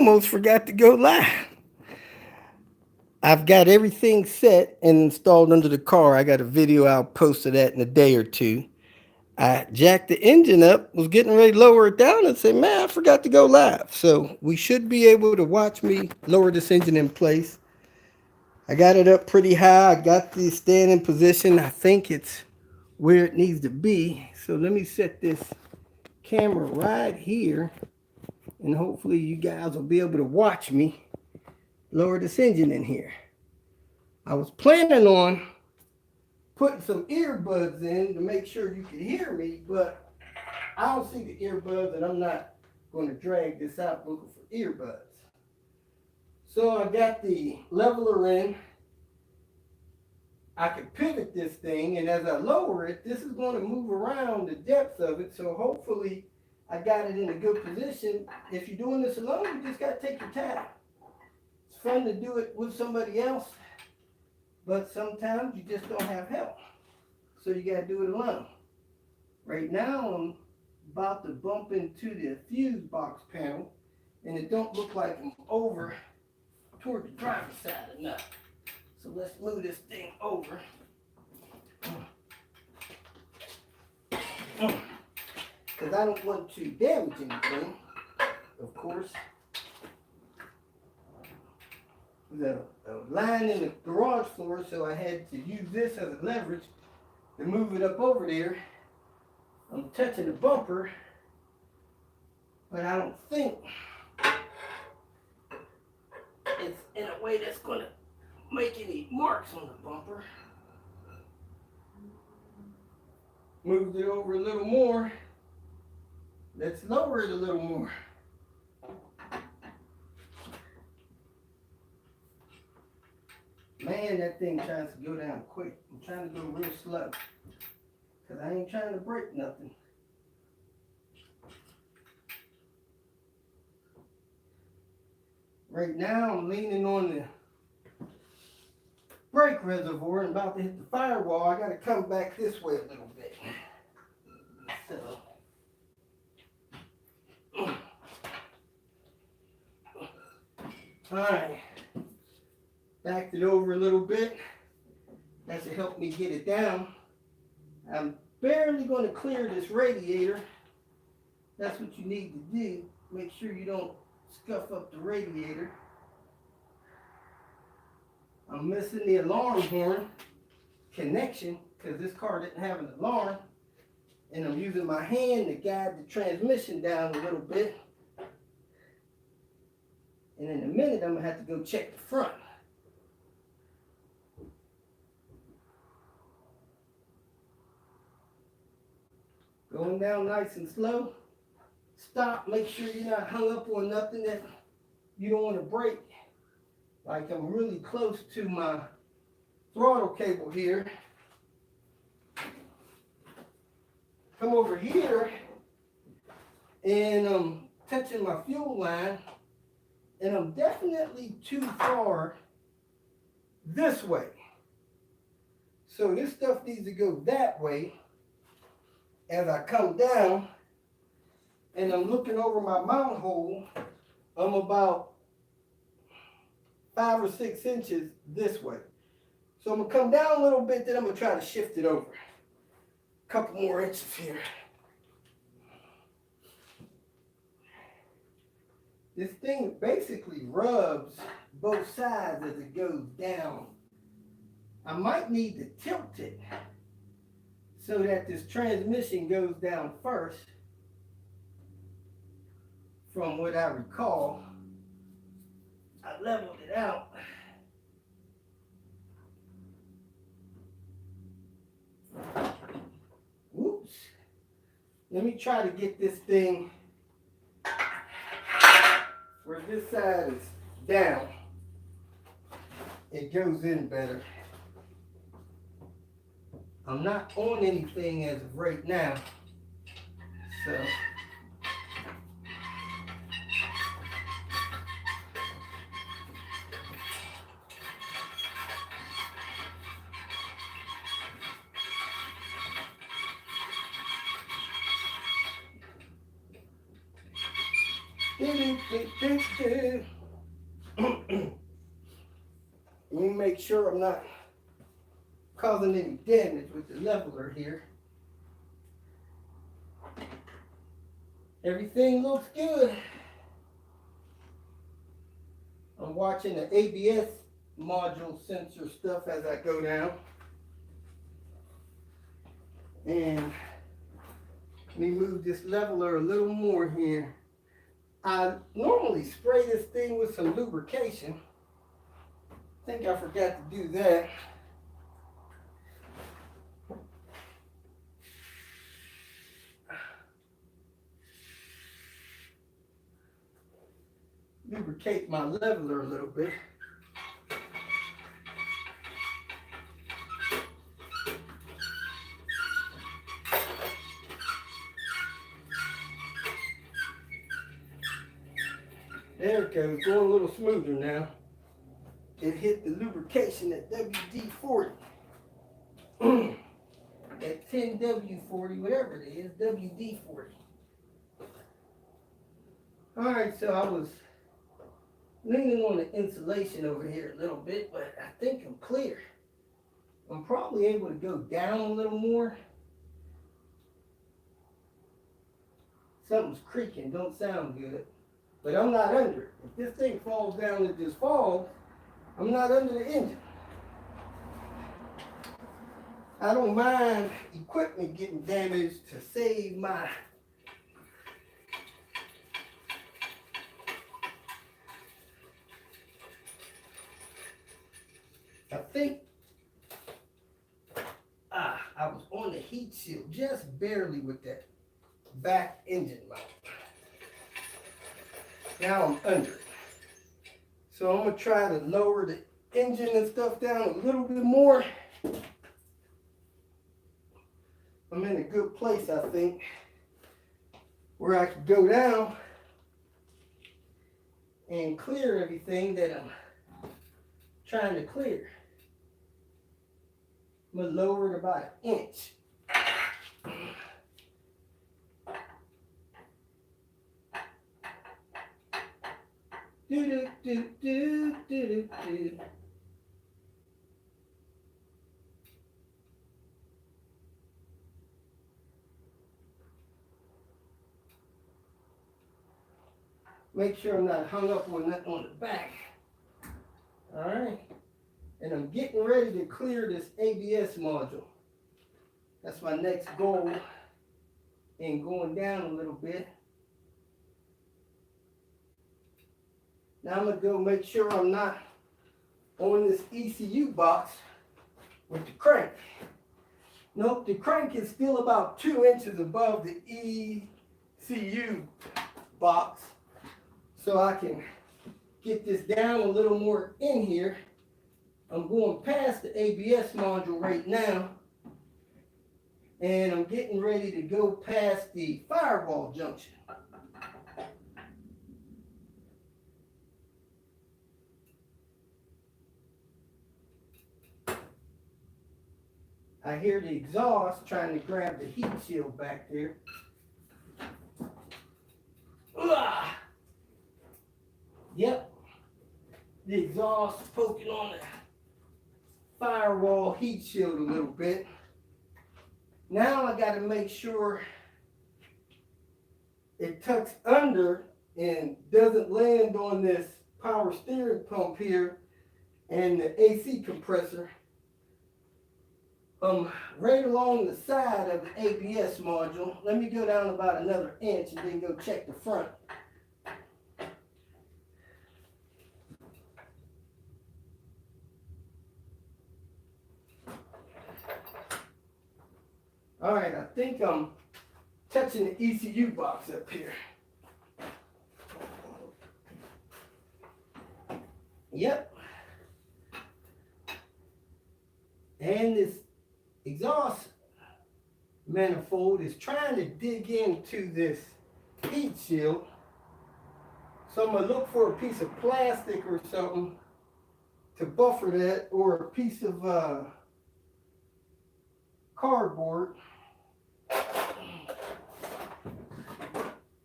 Almost forgot to go live. I've got everything set and installed under the car. I got a video I'll post of that in a day or two. I jacked the engine up, was getting ready to lower it down, and said, man, I forgot to go live. So we should be able to watch me lower this engine in place. I got it up pretty high. I got the standing position. I think it's where it needs to be. So let me set this camera right here, and hopefully you guys will be able to watch me lower this engine in here. I was planning on putting some earbuds in to make sure you could hear me, but I don't see the earbuds, and I'm not going to drag this out looking for earbuds. So I got the leveler in. I can pivot this thing, and as I lower it, this is going to move around the depth of it, so hopefully I got it in a good position. If you're doing this alone, you just got to take your time. It's fun to do it with somebody else, but sometimes you just don't have help, so you got to do it alone. Right now, I'm about to bump into the fuse box panel, and it don't look like I'm over toward the driver's side enough. So let's move this thing over. Because I don't want to damage anything, of course. There's a line in the garage floor, so I had to use this as a leverage to move it up over there. I'm touching the bumper, but I don't think it's in a way that's going to make any marks on the bumper. Moved it over a little more. Let's lower it a little more. Man, that thing tries to go down quick. I'm trying to go real slow, because I ain't trying to break nothing. Right now, I'm leaning on the brake reservoir and about to hit the firewall. I got to come back this way a little bit. So, all right, backed it over a little bit. That should help me get it down. I'm barely going to clear this radiator. That's what you need to do. Make sure you don't scuff up the radiator. I'm missing the alarm horn connection because this car didn't have an alarm. And I'm using my hand to guide the transmission down a little bit. And in a minute, I'm going to have to go check the front. Going down nice and slow. Stop, make sure you're not hung up on nothing that you don't want to break. Like I'm really close to my throttle cable here. Come over here and I'm touching my fuel line, and I'm definitely too far this way. So this stuff needs to go that way as I come down, and I'm looking over my mount hole. I'm about 5 or 6 inches this way. So I'm going to come down a little bit, then I'm going to try to shift it over. A couple more inches here. This thing basically rubs both sides as it goes down. I might need to tilt it so that this transmission goes down first. From what I recall, I leveled it out. Whoops. Let me try to get this thing where this side is down. It goes in better. I'm not on anything as of right now, so Let me make sure I'm not causing any damage with the leveler here. Everything looks good. I'm watching the ABS module sensor stuff as I go down. And let me move this leveler a little more here. I normally spray this thing with some lubrication. I think I forgot to do that. Lubricate my leveler a little bit. There it goes, going a little smoother now. It hit the lubrication at WD-40. At 10W40, whatever it is, WD-40. Alright, so I was leaning on the insulation over here a little bit, but I think I'm clear. I'm probably able to go down a little more. Something's creaking, don't sound good. But I'm not under it. If this thing falls down, it just falls. I'm not under the engine. I don't mind equipment getting damaged to save my I think I was on the heat shield just barely with that back engine mount. Now I'm under it. So I'm going to try to lower the engine and stuff down a little bit more. I'm in a good place, I think, where I can go down and clear everything that I'm trying to clear. I'm going to lower it about an inch. Make sure I'm not hung up on that on the back. All right. And I'm getting ready to clear this ABS module. That's my next goal. And going down a little bit. Now I'm going to go make sure I'm not on this ECU box with the crank. Nope, the crank is still about 2 inches above the ECU box. So I can get this down a little more in here. I'm going past the ABS module right now. And I'm getting ready to go past the firewall junction. I hear the exhaust trying to grab the heat shield back there. Ugh. Yep. The exhaust is poking on the firewall heat shield a little bit. Now I got to make sure it tucks under and doesn't land on this power steering pump here and the AC compressor. Right along the side of the ABS module. Let me go down about another inch and then go check the front. All right, I think I'm touching the ECU box up here. Yep. And this exhaust manifold is trying to dig into this heat shield. So I'm going to look for a piece of plastic or something to buffer that, or a piece of cardboard.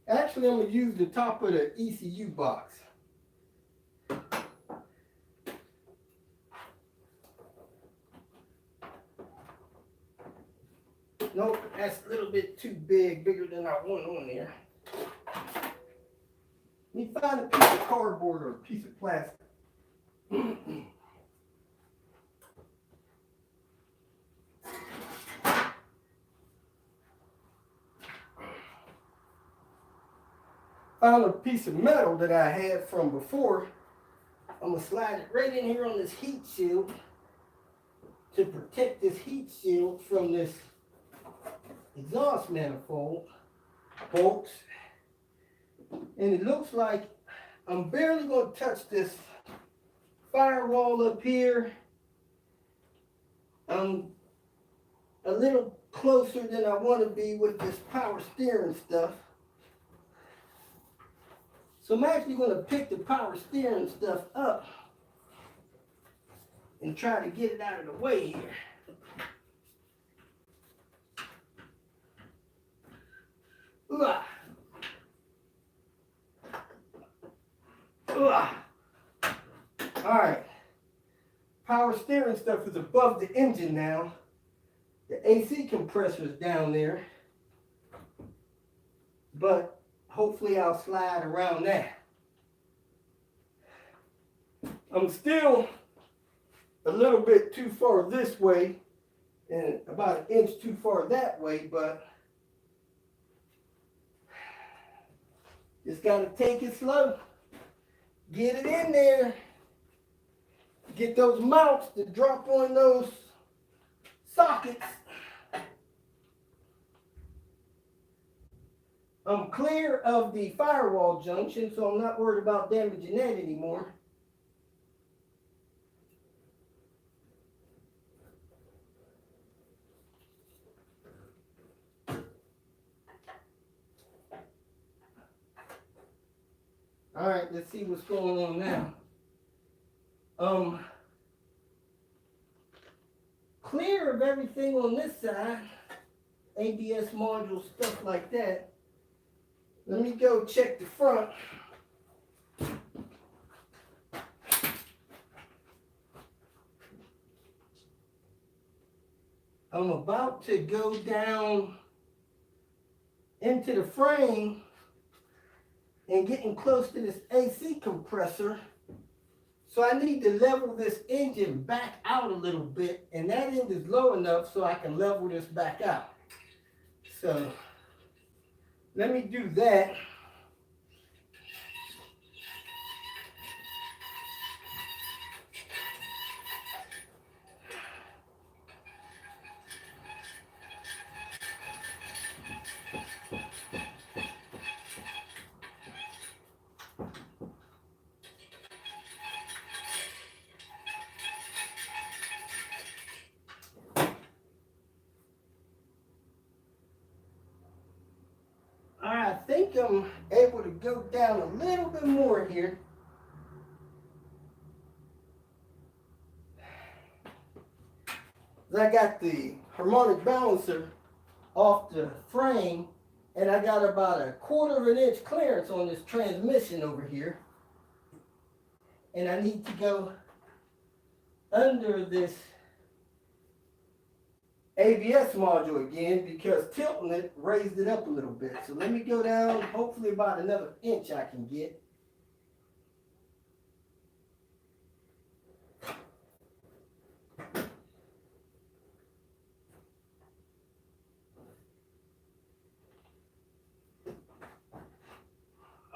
Actually, I'm going to use the top of the ECU box. Nope, that's a little bit too big, bigger than I want on there. Let me find a piece of cardboard or a piece of plastic. Found a piece of metal that I had from before. I'm going to slide it right in here on this heat shield to protect this heat shield from this exhaust manifold bolts. And it looks like I'm barely going to touch this firewall up here. I'm a little closer than I want to be with this power steering stuff. So I'm actually going to pick the power steering stuff up and try to get it out of the way here. Ooh-ah. Ooh-ah. All right. Power steering stuff is above the engine now. The AC compressor is down there. But hopefully I'll slide around that. I'm still a little bit too far this way and about an inch too far that way, but just gotta take it slow. Get it in there. Get those mounts to drop on those sockets. I'm clear of the firewall junction, so I'm not worried about damaging that anymore. All right, let's see what's going on now. Clear of everything on this side, ABS module, stuff like that. Let me go check the front. I'm about to go down into the frame and getting close to this AC compressor. So I need to level this engine back out a little bit, and that end is low enough so I can level this back out. So let me do that. I think I'm able to go down a little bit more here. I got the harmonic balancer off the frame, and I got about a 1/4 of an inch clearance on this transmission over here. And I need to go under this ABS module again because tilting it raised it up a little bit. So let me go down, hopefully about another inch I can get.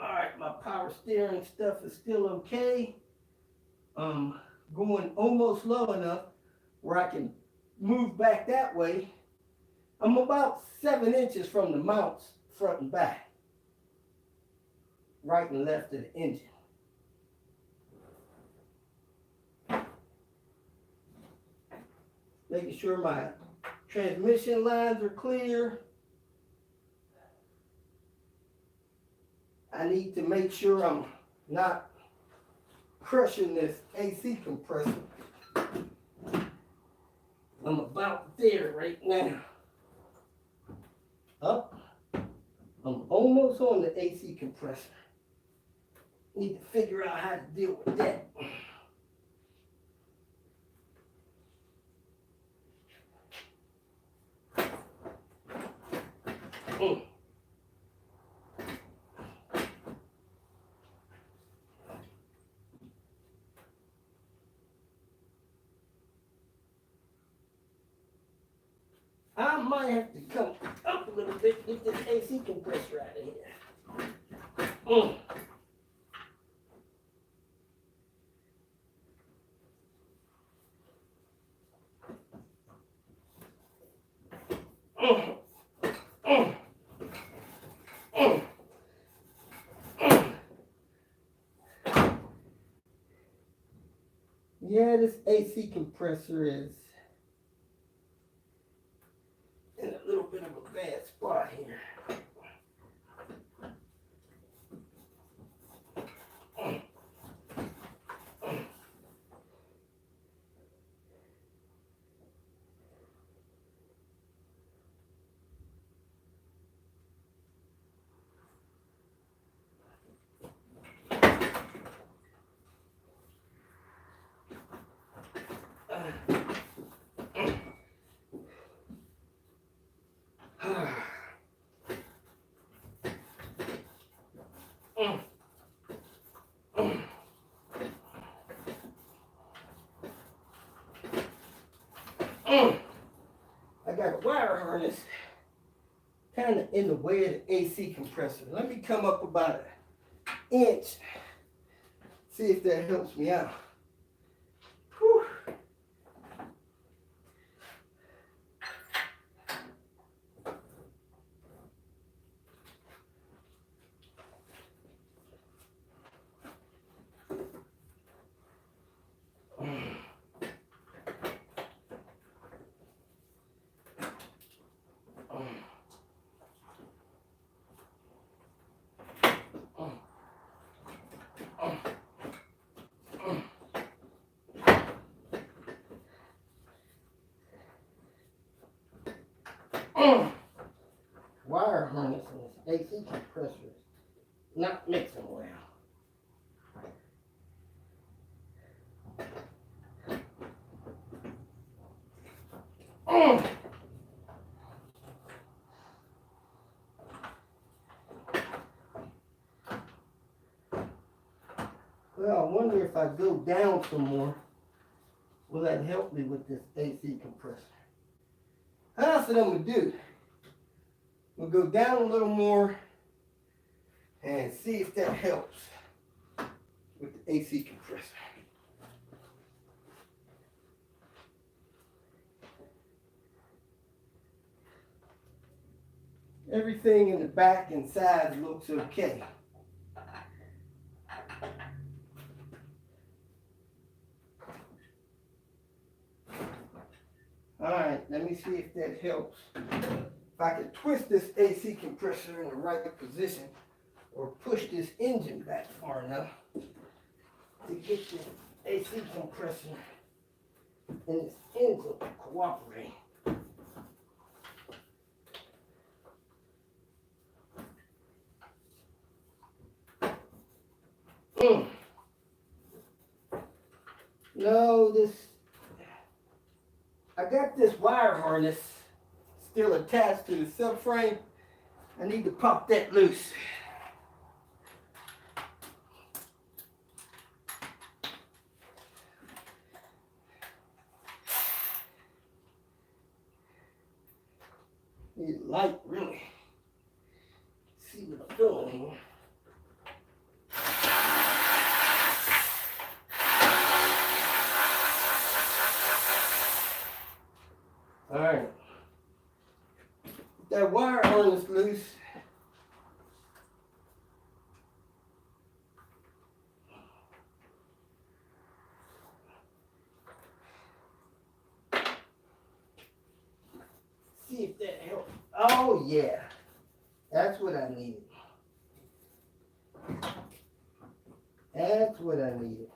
All right, my power steering stuff is still okay. Going almost low enough where I can move back that way. I'm about 7 inches from the mounts front and back, right and left of the engine. Making sure my transmission lines are clear. I need to make sure I'm not crushing this AC compressor. I'm about there right now. Up, I'm almost on the AC compressor. Need to figure out how to deal with that. I might have to come up a little bit to get this AC compressor out of here. Yeah, this AC compressor is in a little bit of a bad spot here. I got a wire harness kind of in the way of the AC compressor. Let me come up about an inch, see if that helps me out. Whew. Wire harness and this AC compressor is not mixing well. Well, I wonder if I go down some more, will that help me with this AC compressor? That's what I'm going to do. We'll go down a little more and see if that helps with the AC compressor. Everything in the back and sides looks okay. Alright, let me see if that helps. If I can twist this AC compressor in the right position or push this engine back far enough to get this AC compressor and this engine to cooperate. No, I got this wire harness still attached to the subframe. I need to pop that loose. Need light, really. See what I'm doing here. All right. That wire harness loose. See if that helps. Oh yeah, that's what I needed. That's what I needed.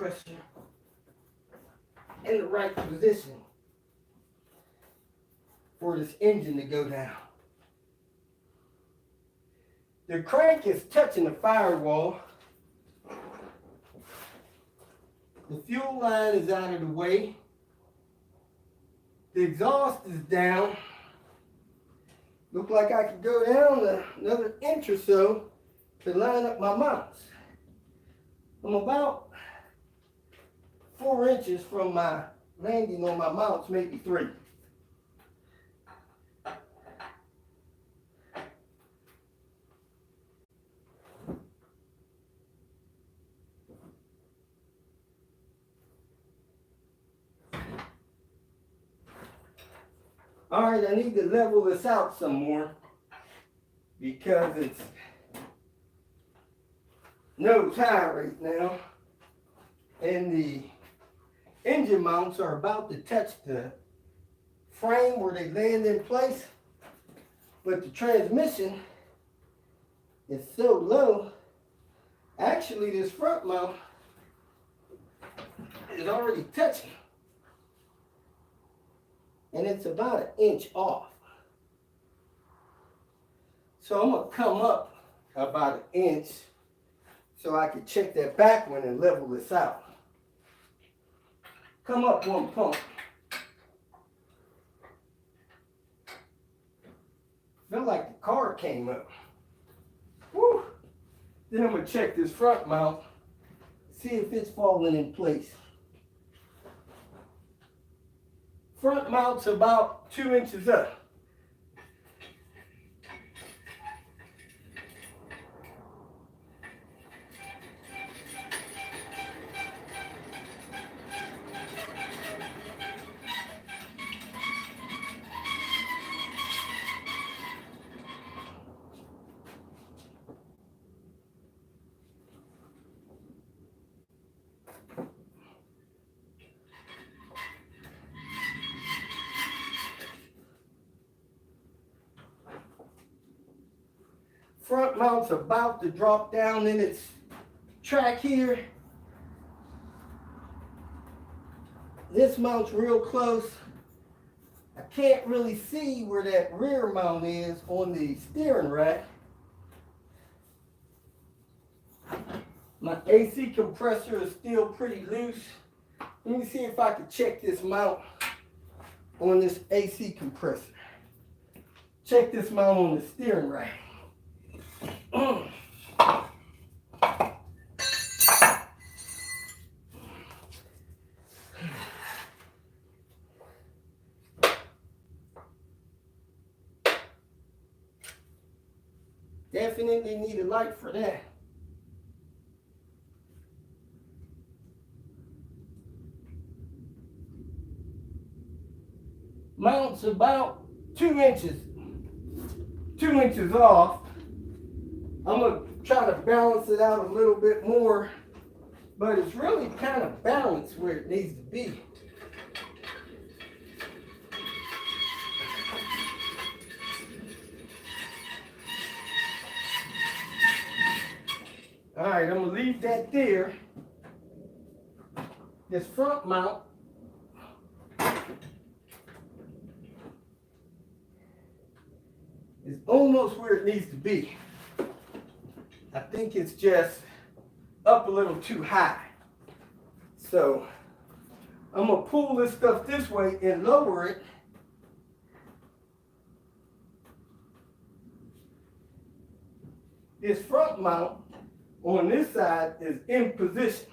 compressor in the right position for this engine to go down. The crank is touching the firewall. The fuel line is out of the way. The exhaust is down. Look like I could go down another inch or so to line up my mounts. I'm about 4 inches from my landing on my mounts, maybe 3. All right, I need to level this out some more because it's nose high right now, and the engine mounts are about to touch the frame where they land in place, but the transmission is so low. Actually, this front mount is already touching, and it's about an inch off. So I'm gonna come up about an inch so I can check that back one and level this out. Come up 1 pump. Feel like the car came up. Woo! Then I'm gonna check this front mount, see if it's falling in place. Front mount's about 2 inches up. Front mount's about to drop down in its track here. This mount's real close. I can't really see where that rear mount is on the steering rack. My AC compressor is still pretty loose. Let me see if I can check this mount on this AC compressor. Check this mount on the steering rack. Definitely need a light for that. Mount's about 2 inches off. I'm gonna try to balance it out a little bit more, but it's really kind of balanced where it needs to be. All right, I'm gonna leave that there. This front mount is almost where it needs to be. I think it's just up a little too high. So I'm gonna pull this stuff this way and lower it. This front mount on this side is in position.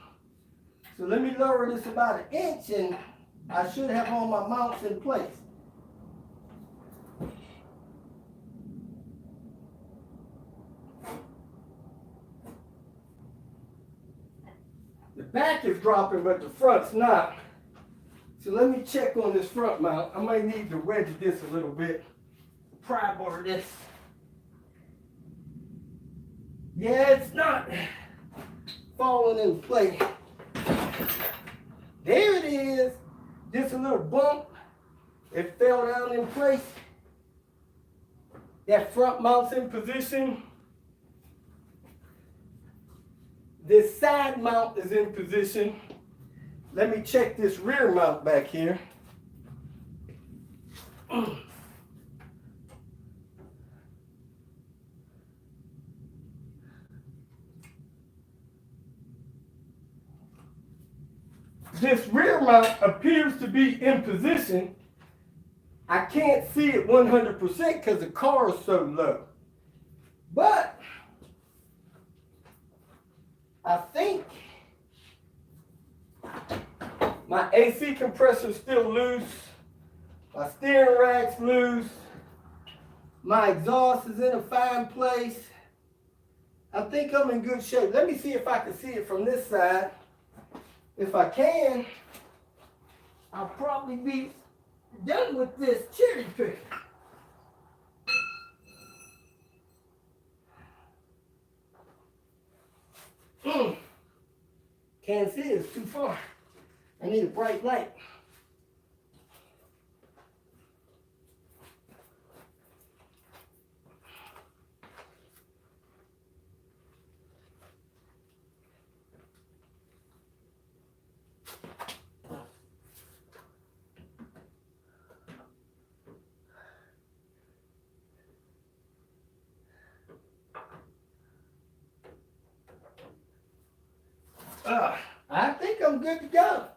So let me lower this about an inch and I should have all my mounts in place. The back is dropping, but the front's not. So let me check on this front mount. I might need to wedge this a little bit. Pry bar this. Yeah, it's not falling in place. There it is. Just a little bump. It fell down in place. That front mount's in position. This side mount is in position. Let me check this rear mount back here. This rear mount appears to be in position. I can't see it 100% because the car is so low. But I think my AC compressor is still loose. My steering rack's loose. My exhaust is in a fine place. I think I'm in good shape. Let me see if I can see it from this side. If I can, I'll probably be done with this cherry picker. Can't see it, it's too far. I need a bright light. I think I'm good to go.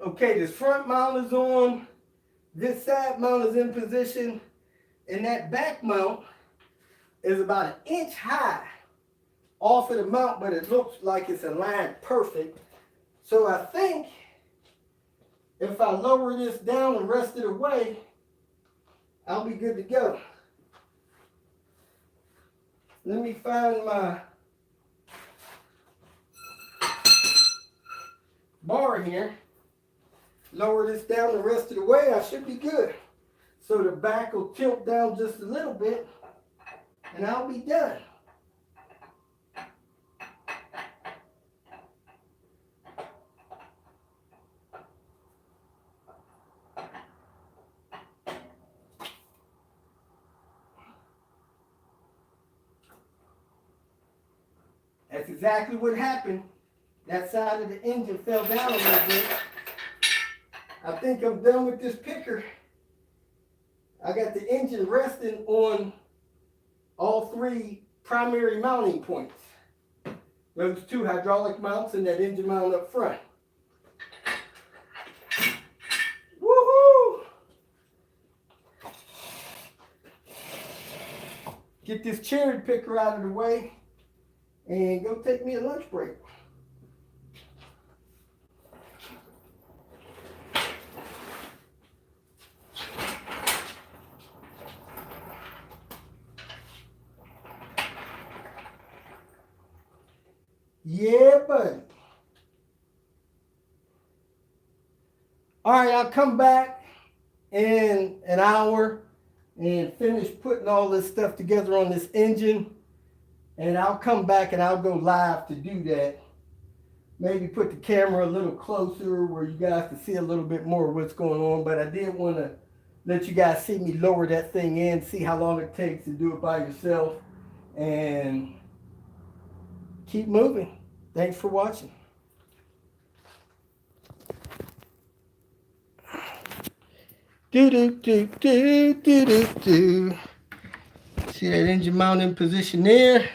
Okay, this front mount is on, this side mount is in position, and that back mount is about an inch high off of the mount, but it looks like it's aligned perfect. So I think if I lower this down and rest it away, I'll be good to go. Let me find my bar here. Lower this down the rest of the way, I should be good. So the back will tilt down just a little bit, and I'll be done. That's exactly what happened. That side of the engine fell down a little bit. I think I'm done with this picker. I got the engine resting on all three primary mounting points. Those two hydraulic mounts and that engine mount up front. Woohoo! Get this cherry picker out of the way and go take me a lunch break. Yeah, buddy. All right, I'll come back in an hour and finish putting all this stuff together on this engine. And I'll come back and I'll go live to do that. Maybe put the camera a little closer where you guys can see a little bit more of what's going on. But I did want to let you guys see me lower that thing in, see how long it takes to do it by yourself, and keep moving. Thanks for watching. Do do do do do do do. See that engine mount in position there?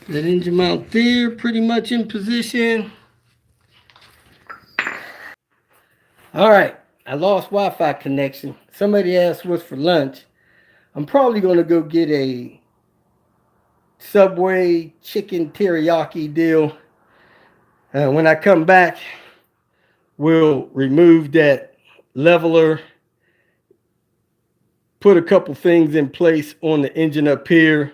That engine mount there, pretty much in position. All right, I lost Wi-Fi connection. Somebody asked what's for lunch. I'm probably going to go get a Subway chicken teriyaki deal. When I come back, we'll remove that leveler, put a couple things in place on the engine up here,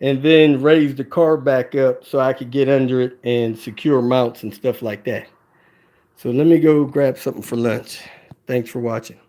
and then raise the car back up so I could get under it and secure mounts and stuff like that. So let me go grab something for lunch. Thanks for watching.